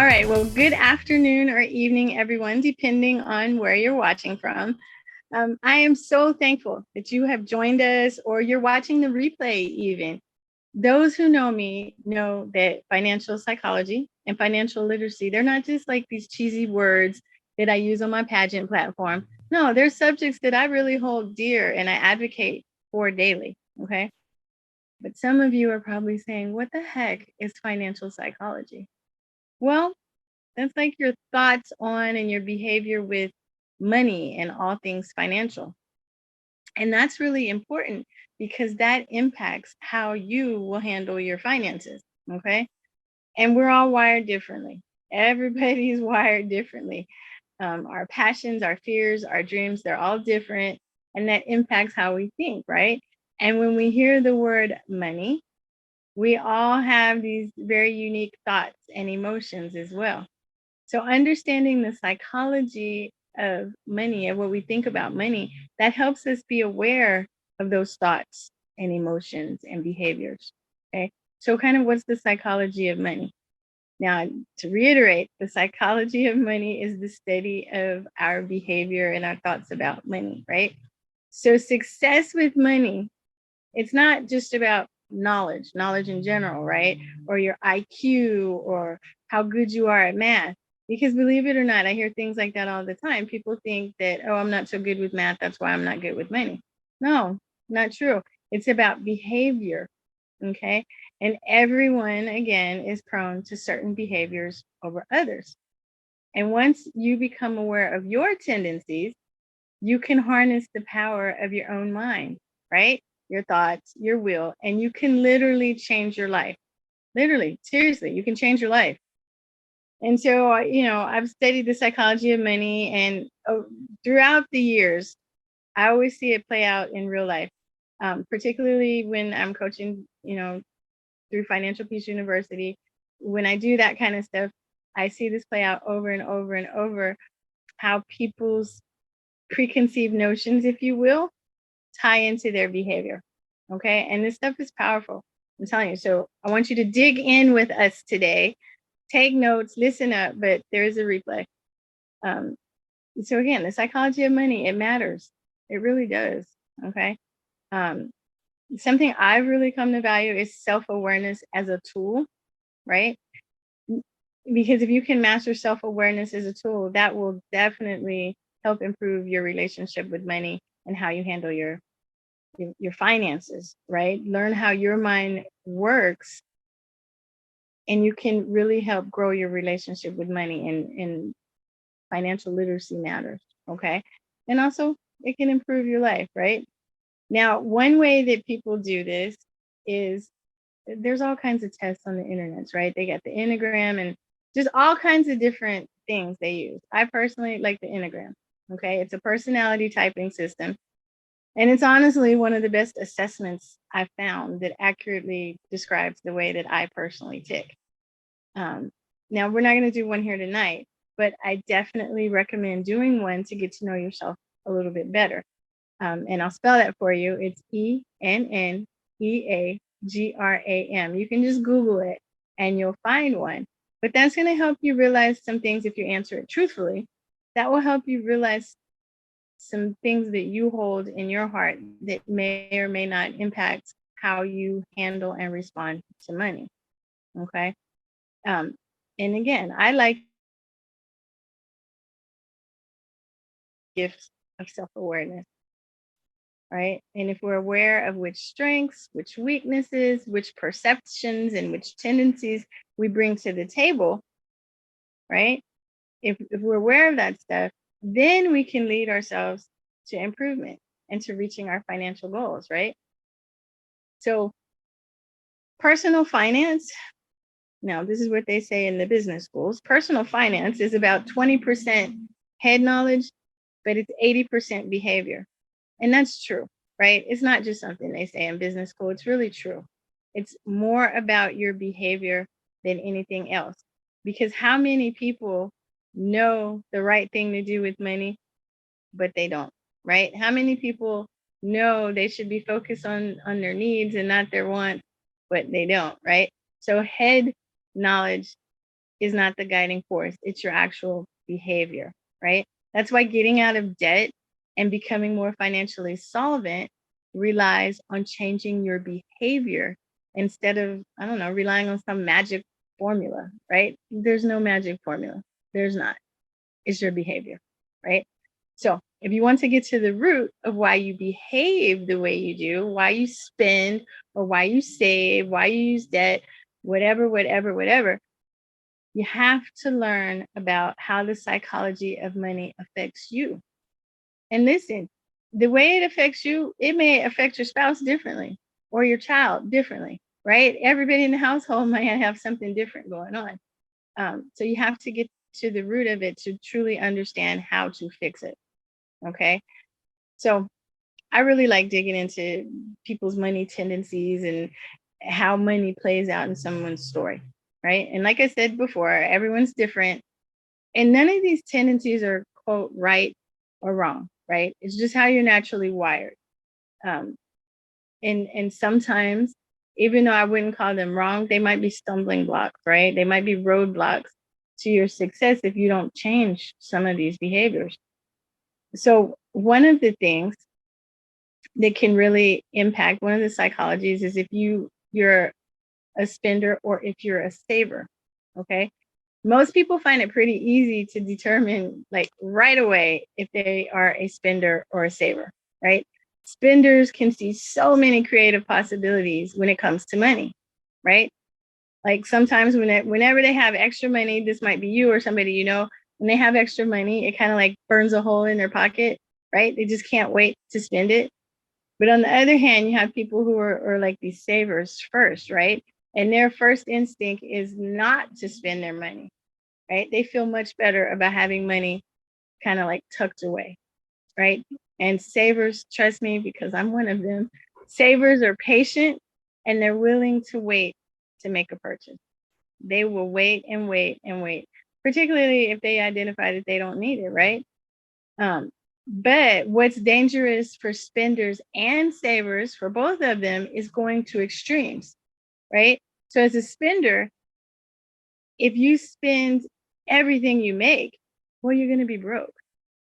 right. Well, good afternoon or evening, everyone, depending on where you're watching from. I am so thankful that you have joined us or you're watching the replay even. Those who know me know that financial psychology and financial literacy, they're not just like these cheesy words that I use on my pageant platform. No, they're subjects that I really hold dear and I advocate for daily. Okay. But some of you are probably saying, what the heck is financial psychology? Well, that's like your thoughts on and your behavior with money and all things financial. And that's really important because that impacts how you will handle your finances. Okay. And we're all wired differently. Everybody's wired differently. Our passions, our fears, our dreams, they're all different. And that impacts how we think, right? And when we hear the word money, we all have these very unique thoughts and emotions as well. So understanding the psychology of money and what we think about money, that helps us be aware of those thoughts and emotions and behaviors. Okay. So kind of what's the psychology of money? Now, to reiterate, the psychology of money is the study of our behavior and our thoughts about money, right? So success with money, it's not just about knowledge in general, right? Or your IQ or how good you are at math. Because believe it or not, I hear things like that all the time. People think that, oh, I'm not so good with math. That's why I'm not good with money. No, not true. It's about behavior. Okay. And everyone, again, is prone to certain behaviors over others. And once you become aware of your tendencies, you can harness the power of your own mind, right? Your thoughts, your will, and you can literally change your life. Literally, seriously, you can change your life. And so, I've studied the psychology of money, and throughout the years, I always see it play out in real life, particularly when I'm coaching, through Financial Peace University. When I do that kind of stuff, I see this play out over and over and over, how people's preconceived notions, if you will, tie into their behavior. Okay. And this stuff is powerful. I'm telling you. So I want you to dig in with us today, take notes, listen up, but there is a replay. So again, the psychology of money, it matters. It really does. Okay. Something I've really come to value is self-awareness as a tool, right? Because if you can master self-awareness as a tool, that will definitely help improve your relationship with money and how you handle your finances, right? Learn how your mind works, and you can really help grow your relationship with money and financial literacy matters. Okay. And also it can improve your life, right? Now, one way that people do this is there's all kinds of tests on the internet, right? They got the Enneagram and just all kinds of different things they use. I personally like the Enneagram. Okay. It's a personality typing system. And it's honestly one of the best assessments I've found that accurately describes the way that I personally tick. Now, we're not going to do one here tonight, but I definitely recommend doing one to get to know yourself a little bit better. And I'll spell that for you. It's ENNEAGRAM. You can just Google it and you'll find one. But that's going to help you realize some things if you answer it truthfully. That will help you realize some things that you hold in your heart that may or may not impact how you handle and respond to money. Okay. And again, I like gifts of self-awareness, right? And if we're aware of which strengths, which weaknesses, which perceptions, and which tendencies we bring to the table, right? If we're aware of that stuff, then we can lead ourselves to improvement and to reaching our financial goals, right? So personal finance, now this is what they say in the business schools. Personal finance is about 20% head knowledge, but it's 80% behavior. And that's true, right? It's not just something they say in business school. It's really true. It's more about your behavior than anything else. Because how many people know the right thing to do with money, but they don't, right? How many people know they should be focused on their needs and not their wants, but they don't, right? So head knowledge is not the guiding force. It's your actual behavior, right? That's why getting out of debt and becoming more financially solvent relies on changing your behavior instead of, I don't know, relying on some magic formula, right? There's no magic formula. There's not. It's your behavior, right? So if you want to get to the root of why you behave the way you do, why you spend or why you save, why you use debt, whatever, you have to learn about how the psychology of money affects you. And listen, the way it affects you, it may affect your spouse differently or your child differently, right? Everybody in the household might have something different going on. So you have to get to the root of it to truly understand how to fix it. Okay. So I really like digging into people's money tendencies and how money plays out in someone's story. Right. And like I said before, everyone's different. And none of these tendencies are, quote, right or wrong. Right. It's just how you're naturally wired. Um, and sometimes, even though I wouldn't call them wrong, they might be stumbling blocks, right? They might be roadblocks to your success if you don't change some of these behaviors. So one of the things that can really impact one of the psychologies is if you're a spender or if you're a saver. Okay. Most people find it pretty easy to determine, like, right away if they are a spender or a saver, right? Spenders can see so many creative possibilities when it comes to money, right? Like sometimes whenever they have extra money, this might be you or somebody you know, when they have extra money, it kind of like burns a hole in their pocket, right? They just can't wait to spend it. But on the other hand, you have people who are like these savers first, right? And their first instinct is not to spend their money, right? They feel much better about having money kind of like tucked away, right? And savers, trust me, because I'm one of them, savers are patient and they're willing to wait to make a purchase. They will wait and wait and wait, particularly if they identify that they don't need it, right? But what's dangerous for spenders and savers, for both of them, is going to extremes, right? So as a spender, if you spend everything you make, well, you're going to be broke,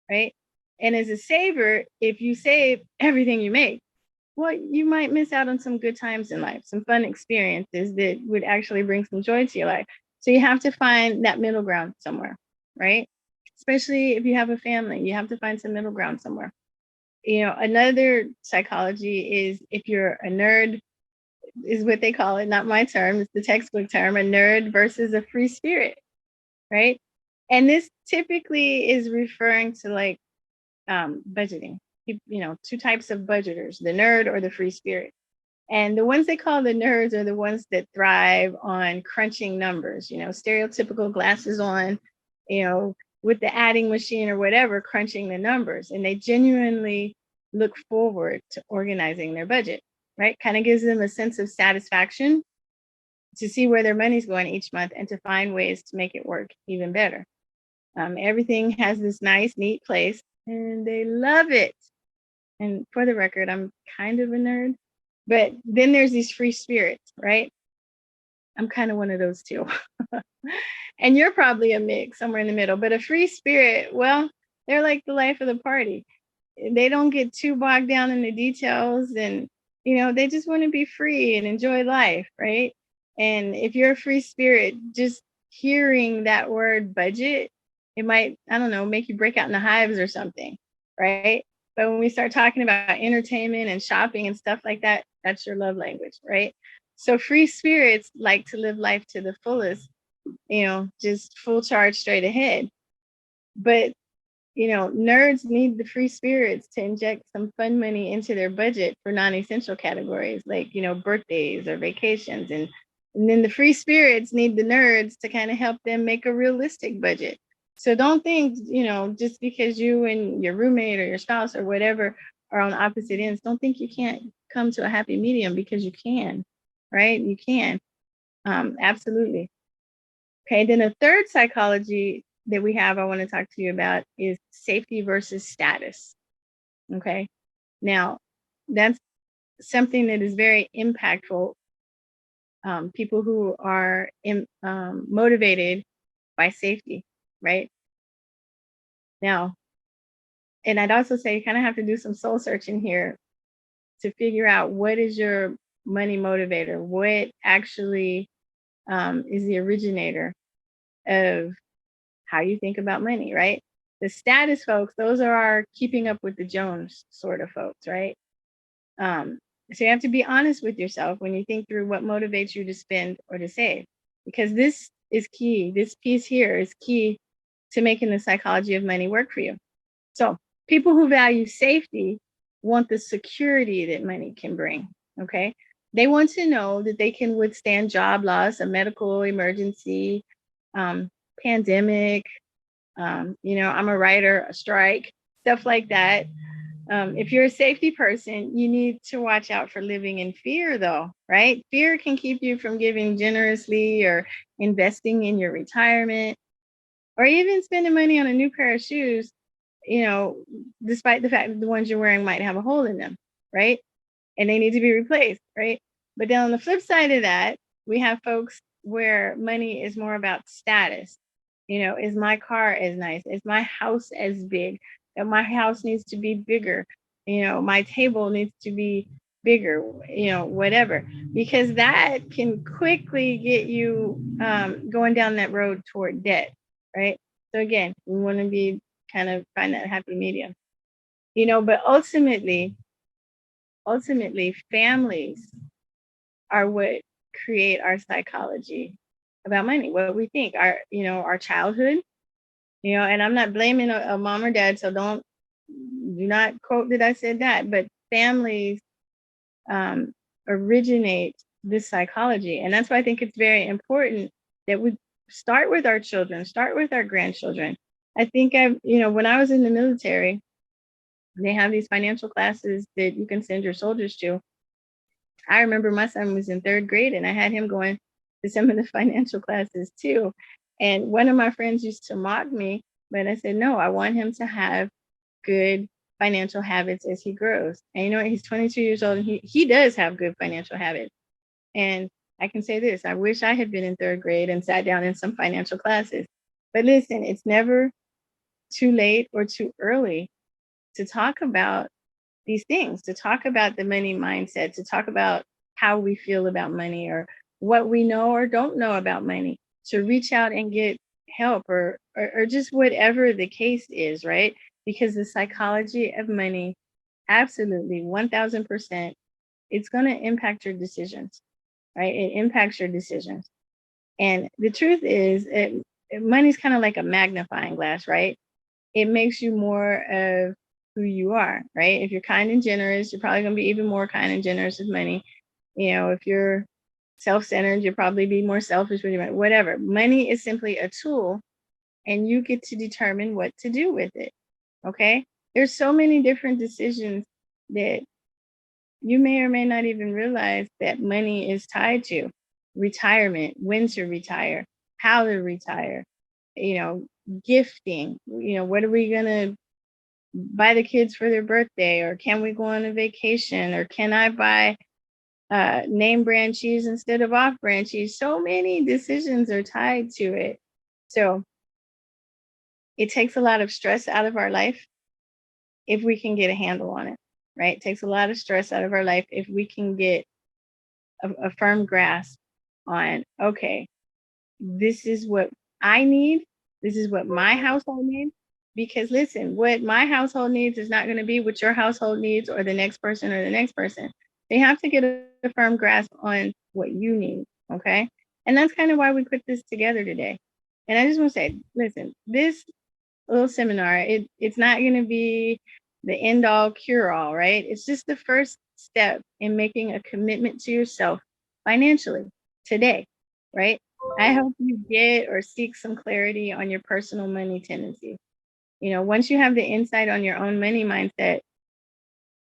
right? And as a saver, if you save everything you make, well, you might miss out on some good times in life, some fun experiences that would actually bring some joy to your life. So you have to find that middle ground somewhere, right? Especially if you have a family, you have to find some middle ground somewhere. You know, another psychology is if you're a nerd, is what they call it, not my term, it's the textbook term, a nerd versus a free spirit, right? And this typically is referring to like budgeting. You know, two types of budgeters, the nerd or the free spirit. And the ones they call the nerds are the ones that thrive on crunching numbers, you know, stereotypical glasses on, you know, with the adding machine or whatever, crunching the numbers. And they genuinely look forward to organizing their budget, right? Kind of gives them a sense of satisfaction to see where their money's going each month and to find ways to make it work even better. Everything has this nice, neat place and they love it. And for the record, I'm kind of a nerd, but then there's these free spirits, right? I'm kind of one of those too. And you're probably a mix somewhere in the middle, but a free spirit, well, they're like the life of the party. They don't get too bogged down in the details and, you know, they just want to be free and enjoy life, right? And if you're a free spirit, just hearing that word budget, it might, I don't know, make you break out in the hives or something, right? But when we start talking about entertainment and shopping and stuff like that, that's your love language, right? So free spirits like to live life to the fullest, you know, just full charge straight ahead. But, you know, nerds need the free spirits to inject some fun money into their budget for non-essential categories like, you know, birthdays or vacations. And then the free spirits need the nerds to kind of help them make a realistic budget. So don't think, you know, just because you and your roommate or your spouse or whatever are on opposite ends, don't think you can't come to a happy medium, because you can, right? You can. Absolutely. Okay, then a third psychology that we have I want to talk to you about is safety versus status. Okay, now that's something that is very impactful. People who are motivated by safety, right? Now, and I'd also say you kind of have to do some soul searching here to figure out what is your money motivator, what actually is the originator of how you think about money, right? The status folks, those are our keeping up with the Jones sort of folks, right? Um, so you have to be honest with yourself when you think through what motivates you to spend or to save, because this is key. This piece here is key to making the psychology of money work for you. So people who value safety want the security that money can bring. Okay. They want to know that they can withstand job loss, a medical emergency, um, pandemic, I'm a writer, a strike, stuff like that. If you're a safety person, you need to watch out for living in fear, though, right? Fear can keep you from giving generously or investing in your retirement or even spending money on a new pair of shoes, despite the fact that the ones you're wearing might have a hole in them, right? And they need to be replaced, right? But then on the flip side of that, we have folks where money is more about status. Is my car as nice? Is my house as big? That my house needs to be bigger. My table needs to be bigger, whatever, because that can quickly get you going down that road toward debt, right? So again, we want to be kind of find that happy medium, but ultimately families are what create our psychology about money, what we think, our childhood, and I'm not blaming a mom or dad, so do not quote that I said that, but families originate this psychology. And that's why I think it's very important that we start with our children, start with our grandchildren. I think when I was in the military, they have these financial classes that you can send your soldiers to. I remember my son was in 3rd grade and I had him going to some of the financial classes too. And one of my friends used to mock me, but I said, no, I want him to have good financial habits as he grows. And he's 22 years old and he does have good financial habits. And I can say this, I wish I had been in 3rd grade and sat down in some financial classes. But listen, it's never too late or too early to talk about these things, to talk about the money mindset, to talk about how we feel about money or what we know or don't know about money, to reach out and get help or just whatever the case is, right? Because the psychology of money, absolutely 1000%, it's going to impact your decisions, right? It impacts your decisions. And the truth is, money's kind of like a magnifying glass, right? It makes you more of who you are, right? If you're kind and generous, you're probably going to be even more kind and generous with money. If you're self-centered, you'll probably be more selfish with your money, whatever. Money is simply a tool and you get to determine what to do with it. Okay. There's so many different decisions that you may or may not even realize that money is tied to: retirement, when to retire, how to retire, gifting, what are we going to buy the kids for their birthday, or can we go on a vacation, or can I buy name brand cheese instead of off brand cheese? So many decisions are tied to it. So it takes a lot of stress out of our life if we can get a handle on it, right? It takes a lot of stress out of our life if we can get a firm grasp on, okay, this is what I need. This is what my household needs. Because listen, what my household needs is not going to be what your household needs or the next person or the next person. They have to get a firm grasp on what you need. Okay. And that's kind of why we put this together today. And I just want to say, listen, this little seminar, it's not going to be the end all cure all, right? It's just the first step in making a commitment to yourself financially today, right? I hope you get or seek some clarity on your personal money tendencies. Once you have the insight on your own money mindset,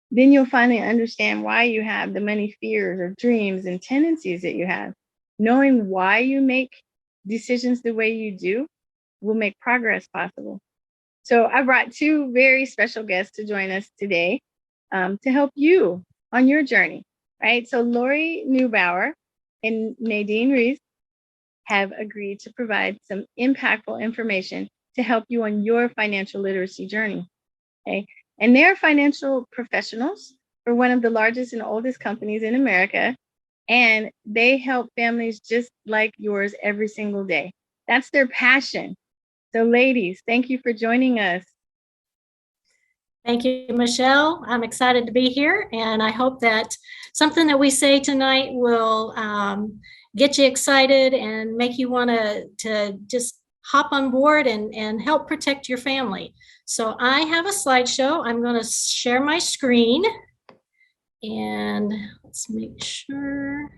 then you'll finally understand why you have the money fears or dreams and tendencies that you have. Knowing why you make decisions the way you do will make progress possible. So I brought 2 very special guests to join us today to help you on your journey, right? So Lori Newbauer and Nadine Ruiz have agreed to provide some impactful information to help you on your financial literacy journey. Okay. And they're financial professionals for one of the largest and oldest companies in America. And they help families just like yours every single day. That's their passion. So, ladies, thank you for joining us. Thank you, Michelle. I'm excited to be here, and I hope that something that we say tonight will get you excited and make you want to just hop on board and help protect your family. So I have a slideshow. I'm going to share my screen, and let's make sure.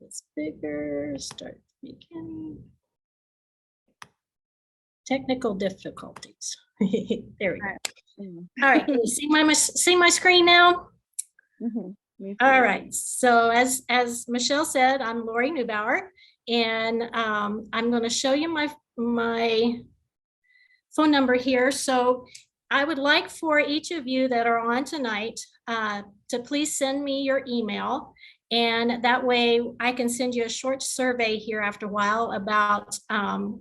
It's bigger, start the beginning. Technical difficulties. There we go. All right, can you see my screen now? Mm-hmm. All right, so as Michelle said, I'm Lori Newbauer, and I'm going to show you my phone number here. So I would like for each of you that are on tonight to please send me your email. And that way I can send you a short survey here after a while about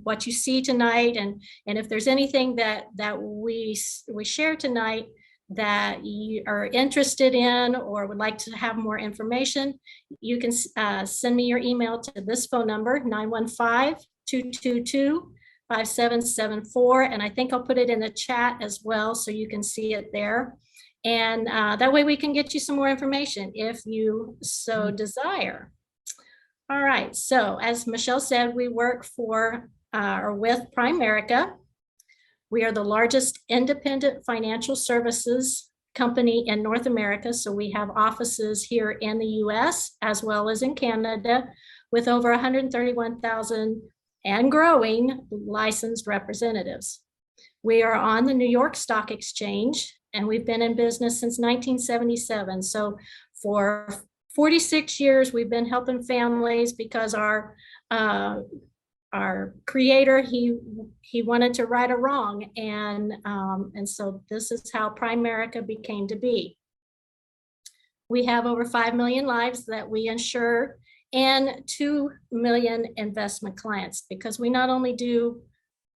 what you see tonight. And if there's anything that we share tonight that you are interested in or would like to have more information, you can send me your email to this phone number, 915-222-5774. And I think I'll put it in the chat as well so you can see it there. And that way we can get you some more information if you so desire. All right, so as Michelle said, we work for or with Primerica. We are the largest independent financial services company in North America. So we have offices here in the US as well as in Canada with over 131,000 and growing licensed representatives. We are on the New York Stock Exchange, and we've been in business since 1977. So for 46 years, we've been helping families because our creator, he wanted to right a wrong. And so this is how Primerica became to be. We have over 5 million lives that we insure and 2 million investment clients, because we not only do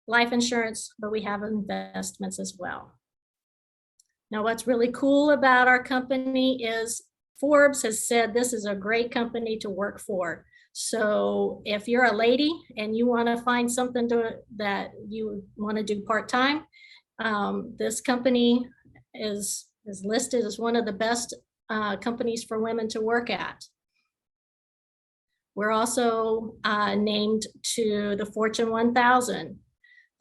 life insurance, but we have investments as well. Now, what's really cool about our company is Forbes has said this is a great company to work for. So if you're a lady and you want to find something that you want to do part-time, this company is listed as one of the best companies for women to work at. We're also named to the Fortune 1000.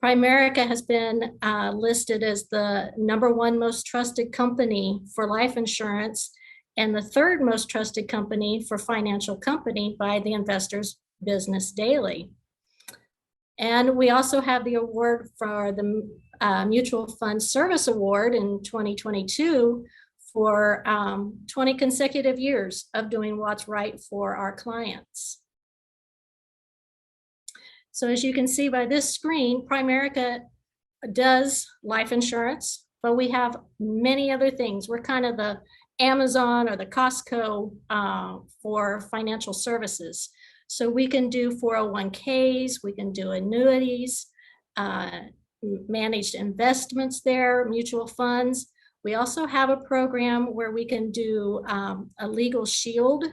Primerica has been listed as the #1 most trusted company for life insurance and the 3rd most trusted company for financial company by the Investors Business Daily. And we also have the award for the Mutual Fund Service Award in 2022 for 20 consecutive years of doing what's right for our clients. So as you can see by this screen, Primerica does life insurance, but we have many other things. We're kind of the Amazon or the Costco for financial services. So we can do 401ks, we can do annuities, managed investments there, mutual funds. We also have a program where we can do a legal shield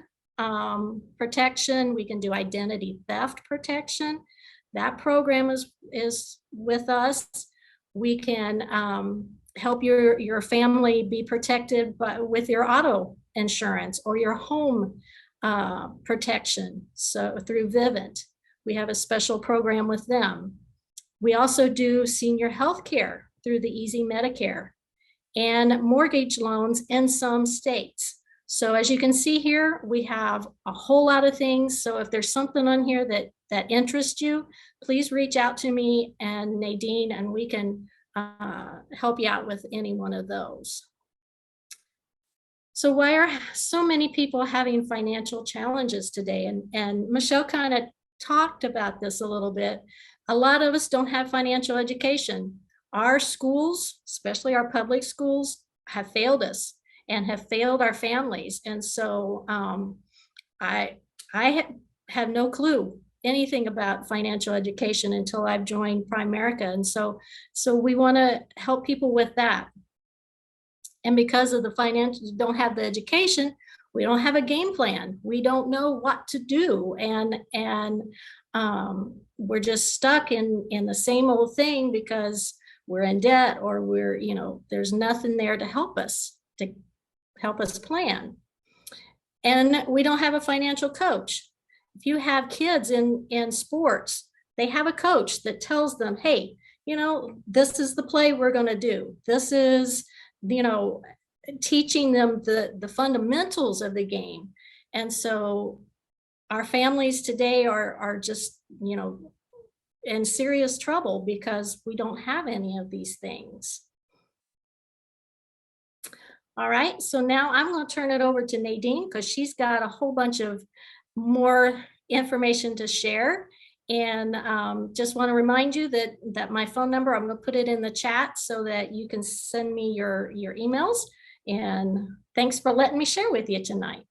protection. We can do identity theft protection. That program is with us. We can help your family be protected with your auto insurance or your home protection. So through Vivint, we have a special program with them. We also do senior health care through the Easy Medicare and mortgage loans in some states. So as you can see here, we have a whole lot of things. So if there's something on here that interests you, please reach out to me and Nadine, and we can help you out with any one of those. So why are so many people having financial challenges today? And Michelle kind of talked about this a little bit. A lot of us don't have financial education. Our schools, especially our public schools, have failed us and have failed our families. And so I have no clue anything about financial education until I've joined Primerica. And so we want to help people with that. And because of the financial, don't have the education, we don't have a game plan. We don't know what to do. And we're just stuck in the same old thing because we're in debt, or we're, you know, there's nothing there to help us plan. And we don't have a financial coach. If you have kids in sports, they have a coach that tells them, hey, you know, this is the play we're going to do. This is, you know, teaching them the fundamentals of the game. And so our families today are just, you know, in serious trouble because we don't have any of these things. All right, so now I'm going to turn it over to Nadine because she's got a whole bunch of more information to share. And just want to remind you that my phone number, I'm going to put it in the chat so that you can send me your emails. And thanks for letting me share with you tonight.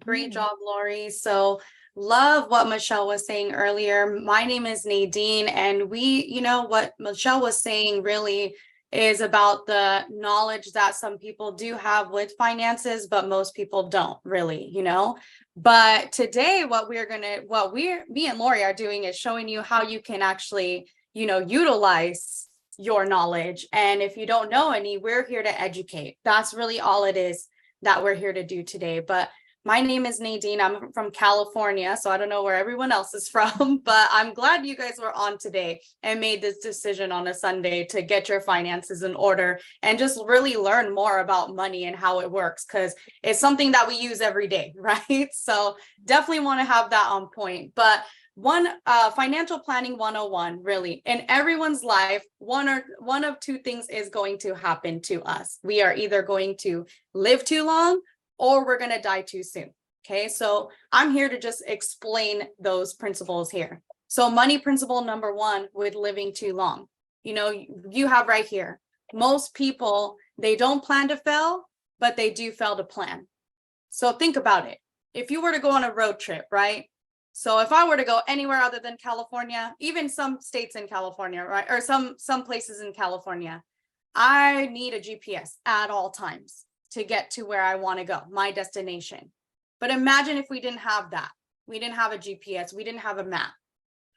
Great job, Lori. So love what Michelle was saying earlier. My name is Nadine, and you know, what Michelle was saying really is about the knowledge that some people do have with finances, but most people don't really, you know. But today, me and Lori are doing is showing you how you can actually, you know, utilize your knowledge. And if you don't know any, we're here to educate. That's really all it is that we're here to do today. But my name is Nadine. I'm from California, so I don't know where everyone else is from, but I'm glad you guys were on today and made this decision on a Sunday to get your finances in order and just really learn more about money and how it works, because it's something that we use every day, right? So definitely want to have that on point. But financial planning 101, really, in everyone's life, one of two things is going to happen to us. We are either going to live too long or we're going to die too soon. Okay, so I'm here to just explain those principles here. So money principle number one with living too long, you know, you have right here, most people, they don't plan to fail, but they do fail to plan. So think about it. If you were to go on a road trip, right? So if I were to go anywhere other than California, even some states in California, right? Or some places in California, I need a GPS at all times to get to where I want to go, my destination. But imagine if we didn't have that. We didn't have a GPS. We didn't have a map.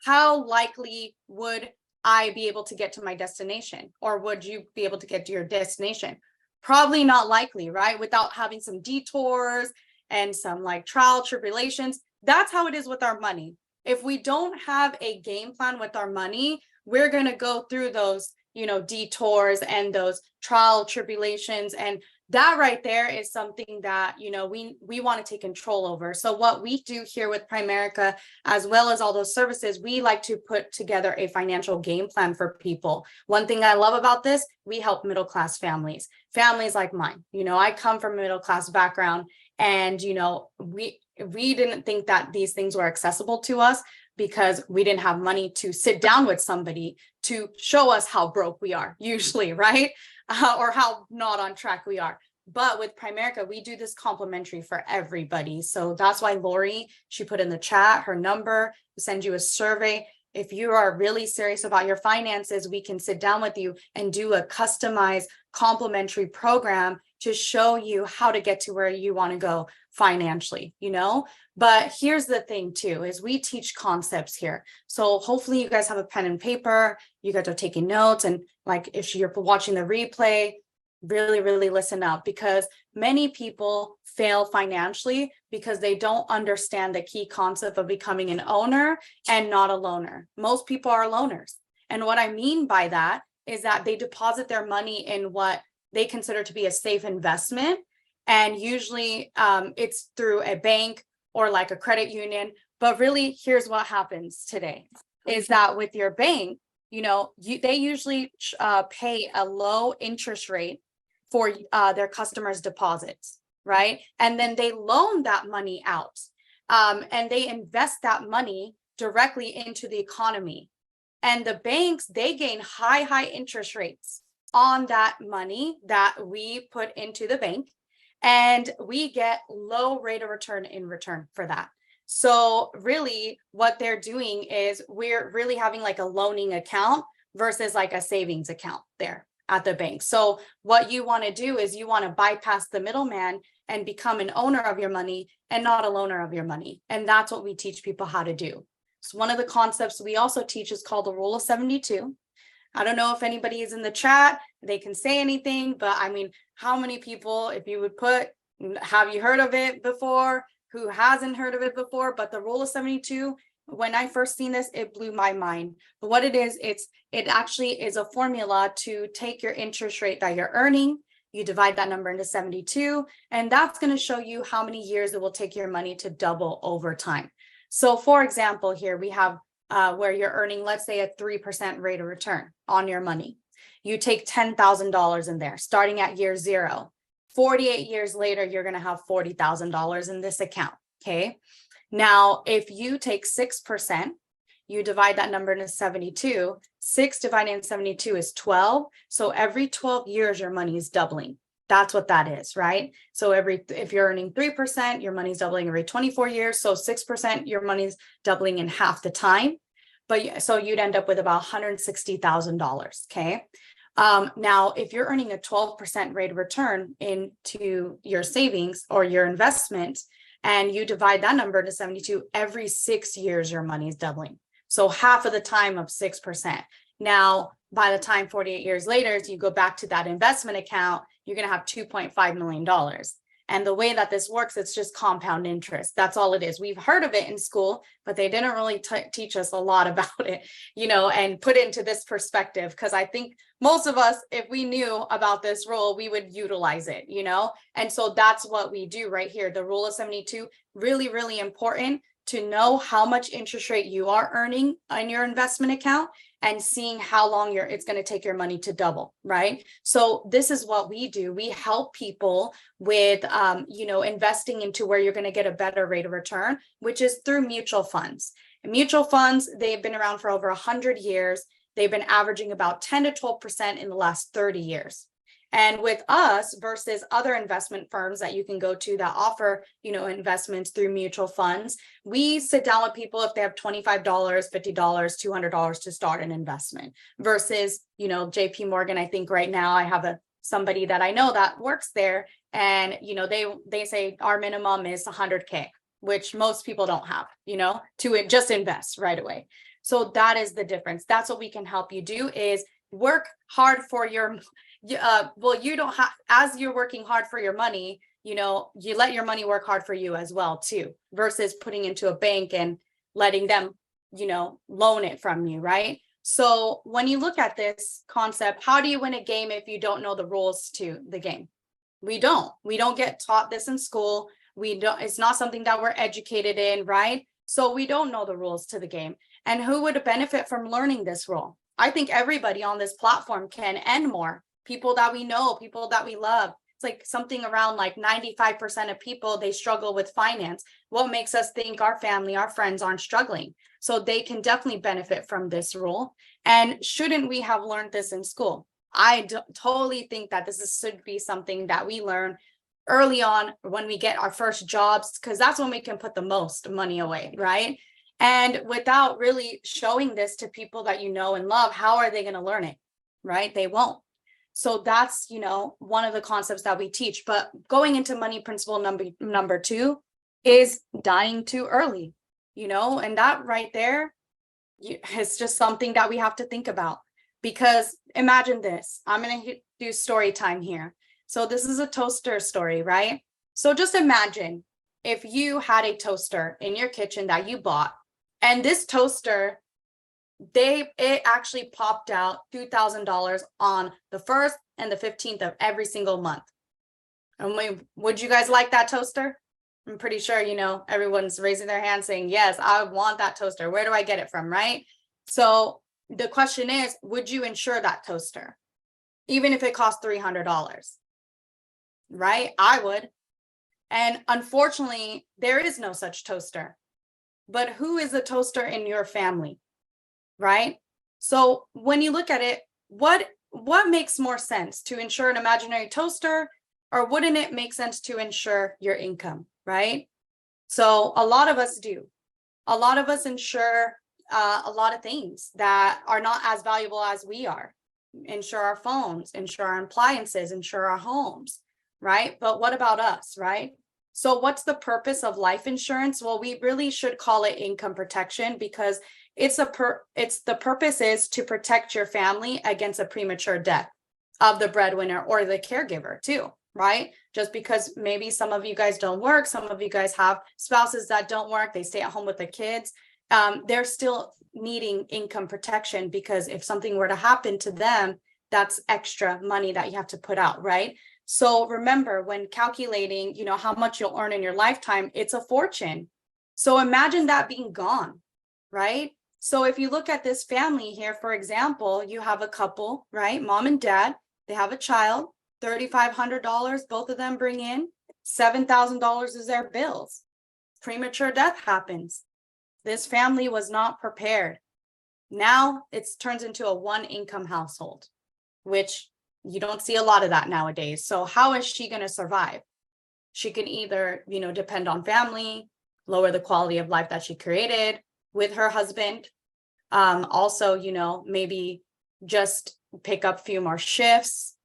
How likely would I be able to get to my destination? Or would you be able to get to your destination? Probably not likely, right? Without having some detours and some like trial tribulations. That's how it is with our money. If we don't have a game plan with our money, we're going to go through those, you know, detours and those trial tribulations, and that right there is something that, you know, we want to take control over. So what we do here with Primerica, as well as all those services, we like to put together a financial game plan for people. One thing I love about this, we help middle-class families like mine. You know, I come from a middle-class background, and, you know, we didn't think that these things were accessible to us because we didn't have money to sit down with somebody to show us how broke we are usually, right? Or how not on track we are. But with Primerica, we do this complimentary for everybody. So that's why Lori, she put in the chat her number, send you a survey. If you are really serious about your finances, we can sit down with you and do a customized complimentary program to show you how to get to where you want to go financially, you know. But here's the thing too, is we teach concepts here. So hopefully you guys have a pen and paper, you guys are taking notes, and like if you're watching the replay, really listen up, because many people fail financially because they don't understand the key concept of becoming an owner and not a loaner. Most people are loaners. And what I mean by that is that they deposit their money in what they consider to be a safe investment. And usually it's through a bank or like a credit union. But really, here's what happens today is that with your bank, you know, they usually pay a low interest rate for their customers' deposits, right? And then they loan that money out, and they invest that money directly into the economy. And the banks, they gain high interest rates on that money that we put into the bank. And we get low rate of return in return for that. So really what they're doing is we're really having like a loaning account versus like a savings account there at the bank. So what you want to do is you want to bypass the middleman and become an owner of your money and not a loaner of your money. And that's what we teach people how to do. So one of the concepts we also teach is called the rule of 72. I don't know if anybody is in the chat, they can say anything, but I mean, how many people, if you would put, have you heard of it before? Who hasn't heard of it before? But the rule of 72, when I first seen this, it blew my mind. But what it is, it actually is a formula to take your interest rate that you're earning, you divide that number into 72, and that's going to show you how many years it will take your money to double over time. So for example, here we have where you're earning, let's say, a 3% rate of return on your money. You take $10,000 in there, starting at year 0. 48 years later, you're going to have $40,000 in this account. Okay. Now, if you take 6%, you divide that number into 72. 6 divided into 72 is 12. So every 12 years, your money is doubling. That's what that is, right? So if you're earning 3%, your money's doubling every 24 years. So 6%, your money's doubling in half the time. But so you'd end up with about $160,000. Okay. Now, if you're earning a 12% rate of return into your savings or your investment, and you divide that number to 72, every 6 years, your money is doubling. So half of the time of 6%. Now, by the time 48 years later, if you go back to that investment account, you're going to have $2.5 million. And the way that this works, it's just compound interest. That's all it is. We've heard of it in school, but they didn't really teach us a lot about it, and put it into this perspective. Because I think most of us, if we knew about this rule, we would utilize it, And so that's what we do right here. The rule of 72, really, really important to know how much interest rate you are earning on your investment account and seeing how long it's going to take your money to double, right? So this is what we do. We help people with, investing into where you're going to get a better rate of return, which is through mutual funds. And mutual funds, they've been around for over 100 years. They've been averaging about 10 to 12% in the last 30 years. And with us versus other investment firms that you can go to that offer, investments through mutual funds, we sit down with people if they have $25, $50, $200 to start an investment versus, JP Morgan. I think right now I have somebody that I know that works there, and, they say our minimum is 100K, which most people don't have, to just invest right away. So that is the difference. That's what we can help you do, is work hard for your you don't have, as you're working hard for your money, you let your money work hard for you as well too, versus putting into a bank and letting them, loan it from you, right? So when you look at this concept, how do you win a game if you don't know the rules to the game? We don't get taught this in school. It's not something that we're educated in, right? So we don't know the rules to the game. And who would benefit from learning this rule? I think everybody on this platform can, and more. People that we know, people that we love. It's like something around like 95% of people, they struggle with finance. What makes us think our family, our friends aren't struggling? So they can definitely benefit from this rule. And shouldn't we have learned this in school? I totally think that should be something that we learn early on when we get our first jobs, because that's when we can put the most money away, right? And without really showing this to people that you know and love, how are they going to learn it, right? They won't. So that's, one of the concepts that we teach. But going into money principle number 2 is dying too early, and that right there is just something that we have to think about. Because imagine this, I'm going to do story time here. So this is a toaster story, right? So just imagine if you had a toaster in your kitchen that you bought, and this toaster, it actually popped out $2,000 on the 1st and the 15th of every single month. And would you guys like that toaster? I'm pretty sure, everyone's raising their hand saying, yes, I want that toaster. Where do I get it from, right? So the question is, would you insure that toaster? Even if it costs $300, right? I would. And unfortunately, there is no such toaster. but who is a toaster in your family, right? So when you look at it, what makes more sense, to insure an imaginary toaster, or wouldn't it make sense to insure your income, right? So a lot of us do. A lot of us insure a lot of things that are not as valuable as we are. Insure our phones, insure our appliances, insure our homes, right? But what about us, right? So what's the purpose of life insurance? Well, we really should call it income protection, because the purpose is to protect your family against a premature death of the breadwinner or the caregiver too, right? Just because maybe some of you guys don't work, some of you guys have spouses that don't work, they stay at home with the kids, they're still needing income protection, because if something were to happen to them, that's extra money that you have to put out, right? So remember, when calculating, how much you'll earn in your lifetime, it's a fortune. So imagine that being gone, right? So if you look at this family here, for example, you have a couple, right? Mom and dad, they have a child, $3,500, both of them bring in, $7,000 is their bills. Premature death happens. This family was not prepared. Now it turns into a one income household, which you don't see a lot of that nowadays. So how is she going to survive? She can either, depend on family, lower the quality of life that she created with her husband. Also, maybe just pick up a few more shifts.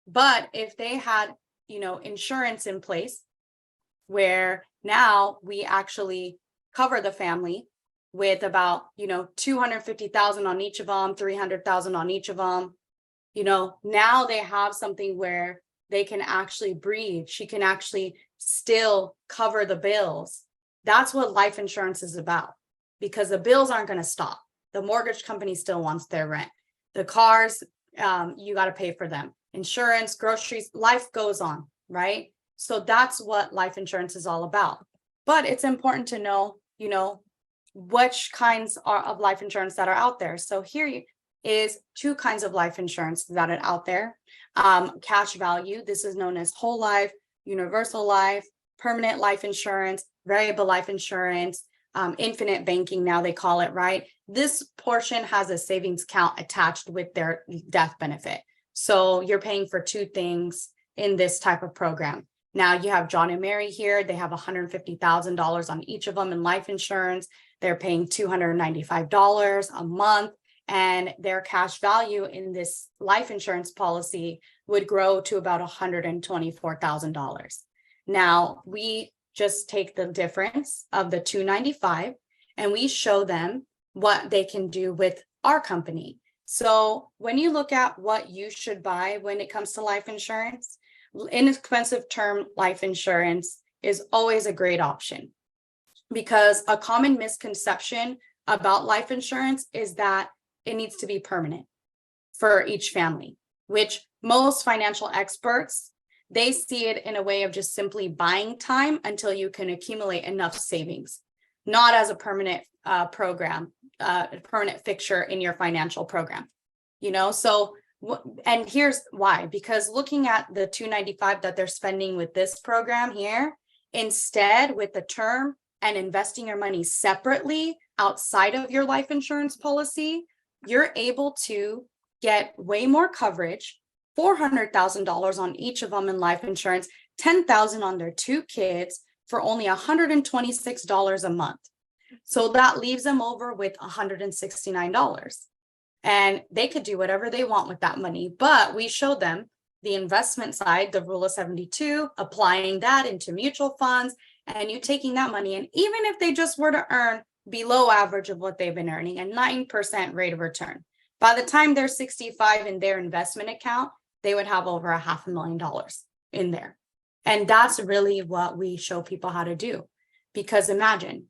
But if they had, insurance in place, where now we actually cover the family with about, $250,000 on each of them, $300,000 on each of them, now they have something where they can actually breathe. She can actually still cover the bills. That's what life insurance is about, because the bills aren't going to stop. The mortgage company still wants their rent. The cars, you got to pay for them. Insurance, groceries, life goes on, right? So that's what life insurance is all about. But it's important to know, which kinds of life insurance that are out there. So here is two kinds of life insurance that are out there. Cash value, this is known as whole life, universal life, permanent life insurance, variable life insurance, infinite banking, now they call it, right? This portion has a savings account attached with their death benefit. So you're paying for two things in this type of program. Now you have John and Mary here. They have $150,000 on each of them in life insurance. They're paying $295 a month, and their cash value in this life insurance policy would grow to about $124,000. Now we just take the difference of the $295 and we show them what they can do with our company. So when you look at what you should buy when it comes to life insurance, inexpensive term life insurance is always a great option, because a common misconception about life insurance is that it needs to be permanent for each family, which most financial experts, they see it in a way of just simply buying time until you can accumulate enough savings, not as a permanent program, a permanent fixture in your financial program, so. And here's why, because looking at the $295 that they're spending with this program here, instead with the term and investing your money separately outside of your life insurance policy, you're able to get way more coverage, $400,000 on each of them in life insurance, $10,000 on their two kids for only $126 a month. So that leaves them over with $169. And they could do whatever they want with that money. But we showed them the investment side, the rule of 72, applying that into mutual funds, and you taking that money. And even if they just were to earn below average of what they've been earning, a 9% rate of return, by the time they're 65 in their investment account, they would have over $500,000 in there. And that's really what we show people how to do. Because imagine,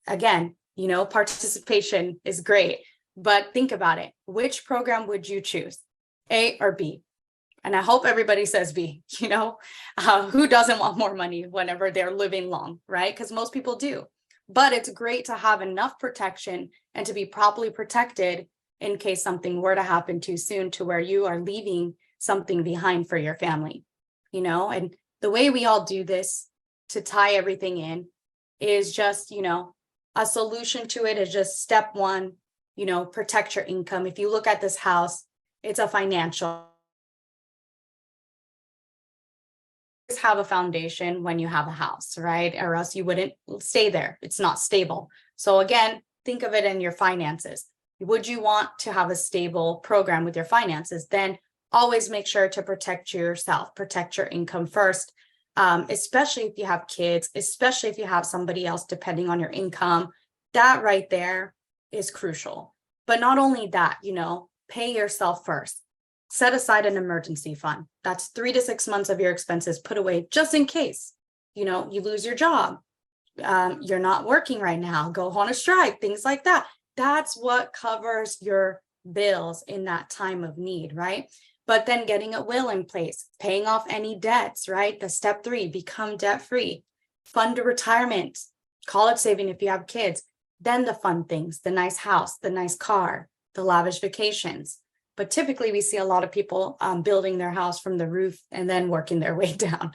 again, participation is great. But think about it. Which program would you choose, A or B? And I hope everybody says B. Who doesn't want more money whenever they're living long, right? Because most people do. But it's great to have enough protection and to be properly protected in case something were to happen too soon, to where you are leaving something behind for your family, And the way we all do this to tie everything in is just, a solution to it is just step one, protect your income. If you look at this house, it's a financial. Have a foundation when you have a house, right? Or else you wouldn't stay there. It's not stable. So again, think of it in your finances. Would you want to have a stable program with your finances? Then always make sure to protect yourself, protect your income first, especially if you have kids, especially if you have somebody else depending on your income. That right there is crucial. But not only that, pay yourself first. Set aside an emergency fund. That's 3 to 6 months of your expenses put away just in case, you lose your job. You're not working right now, go on a strike, things like that. That's what covers your bills in that time of need, right? But then getting a will in place, paying off any debts, right? The step 3, become debt free, fund a retirement, college saving if you have kids, then the fun things, the nice house, the nice car, the lavish vacations. But typically we see a lot of people building their house from the roof and then working their way down,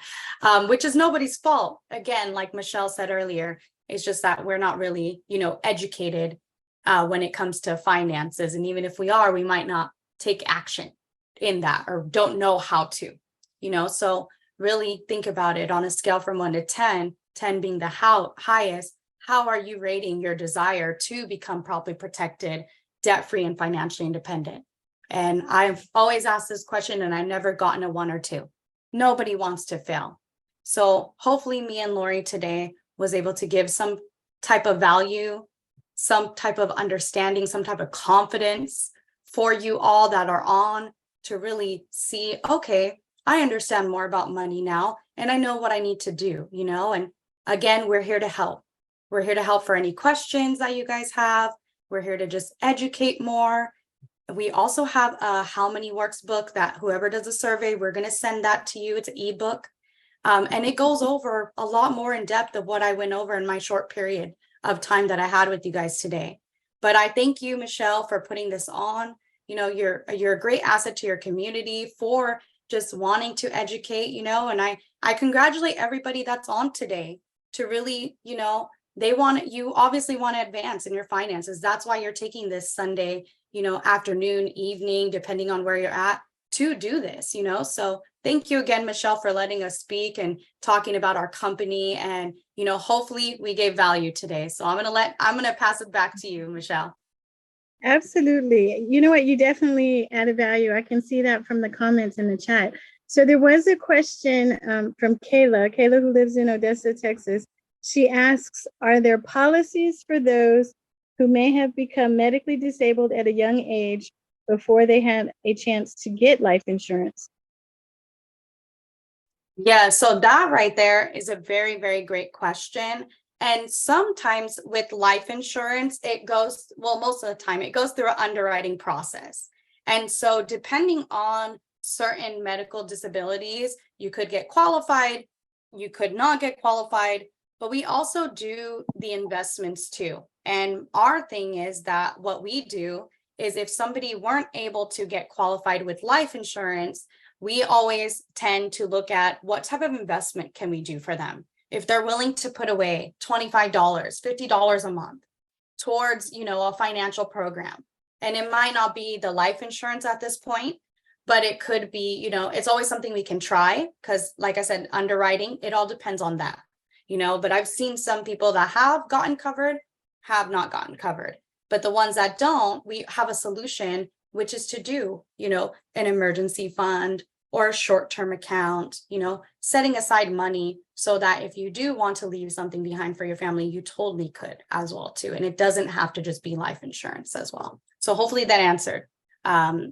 which is nobody's fault. Again, like Michelle said earlier, it's just that we're not really, educated when it comes to finances. And even if we are, we might not take action in that or don't know how to, so really think about it on a scale from 1 to 10, 10 being the highest. How are you rating your desire to become properly protected, debt-free, and financially independent? And I've always asked this question and I've never gotten a 1 or 2. Nobody wants to fail. So hopefully me and Lori today was able to give some type of value, some type of understanding, some type of confidence for you all that are on to really see, okay, I understand more about money now and I know what I need to do, and again, we're here to help. We're here to help for any questions that you guys have. We're here to just educate more. We also have a How Many Works book that whoever does a survey, we're going to send that to you. It's an ebook. And it goes over a lot more in depth of what I went over in my short period of time that I had with you guys today. But I thank you, Michelle, for putting this on. You're a great asset to your community for just wanting to educate, and I congratulate everybody that's on today to really, you obviously want to advance in your finances. That's why you're taking this Sunday, afternoon, evening, depending on where you're at, to do this, so thank you again, Michelle, for letting us speak and talking about our company. And, hopefully we gave value today. So I'm going to pass it back to you, Michelle. Absolutely. You know what? You definitely added value. I can see that from the comments in the chat. So there was a question from Kayla, who lives in Odessa, Texas. She asks, are there policies for those who may have become medically disabled at a young age before they had a chance to get life insurance? Yeah, so that right there is a very, very great question. And sometimes with life insurance, most of the time, it goes through an underwriting process. And so depending on certain medical disabilities, you could get qualified, you could not get qualified, but we also do the investments too. And our thing is that what we do is if somebody weren't able to get qualified with life insurance, we always tend to look at what type of investment can we do for them. If they're willing to put away $25, $50 a month towards, a financial program, and it might not be the life insurance at this point, but it could be, it's always something we can try because, like I said, underwriting, it all depends on that, but I've seen some people that have gotten covered, have not gotten covered. But the ones that don't, we have a solution, which is to do, an emergency fund or a short-term account, setting aside money so that if you do want to leave something behind for your family, you totally could as well too. And it doesn't have to just be life insurance as well. So hopefully that answered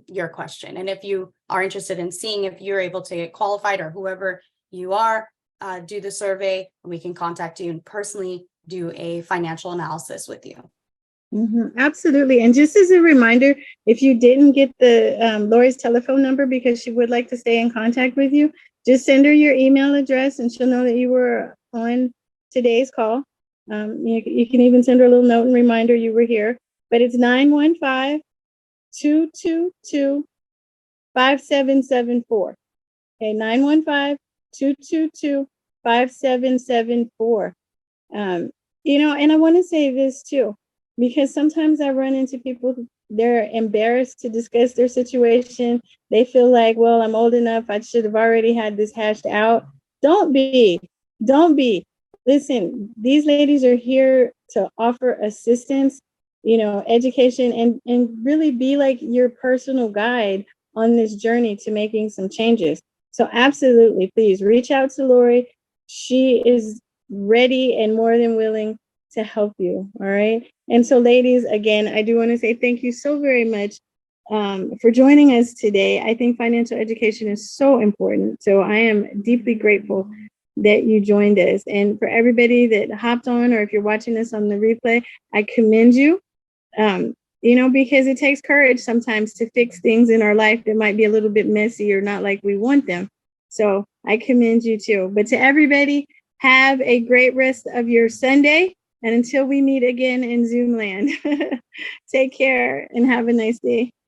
your question. And if you are interested in seeing if you're able to get qualified or whoever you are, do the survey, and we can contact you and personally do a financial analysis with you. Mm-hmm, absolutely. And just as a reminder, if you didn't get the Lori's telephone number because she would like to stay in contact with you, just send her your email address and she'll know that you were on today's call. You can even send her a little note and reminder you were here. But it's 915-222-5774. Okay, 915-222-5774. And I want to say this too, because sometimes I run into people who they're embarrassed to discuss their situation. They feel like, well, I'm old enough. I should have already had this hashed out. Don't be. Don't be. Listen, these ladies are here to offer assistance, education, and really be like your personal guide on this journey to making some changes. So absolutely, please reach out to Lori. She is ready and more than willing to help you. All right. And so, ladies, again, I do want to say thank you so very much for joining us today. I think financial education is so important. So I am deeply grateful that you joined us. And for everybody that hopped on, or if you're watching this on the replay, I commend you. Because it takes courage sometimes to fix things in our life that might be a little bit messy or not like we want them. So I commend you too. But to everybody, have a great rest of your Sunday. And until we meet again in Zoom land, take care and have a nice day.